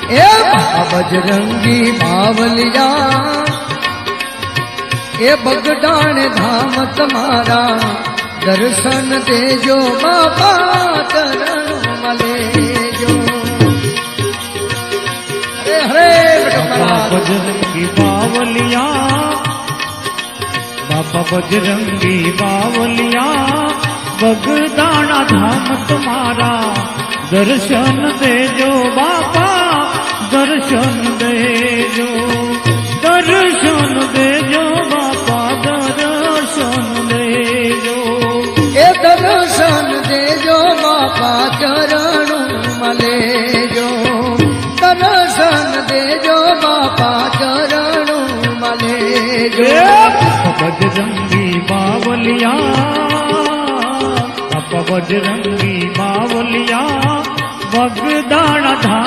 ए बजरंगी बावलिया ए बगदान धाम तुम्हारा दर्शन देजो बाबा चरण मलेजो। हरे हरे बाबा बजरंगी बावलिया, बाबा बजरंगी बावलिया, बगदाना धाम तुम्हारा दर्शन देजो बाबा दर्शन देजो, दर्शन देजो बाबा दर्शन देजो। ए दर्शन देजो बाबा चरण मलेजो, दर्शन देजो बाबा चरण मलेजो। बजरंगी बावलिया, बाबा बजरंगी बावलिया, बगदाना धाम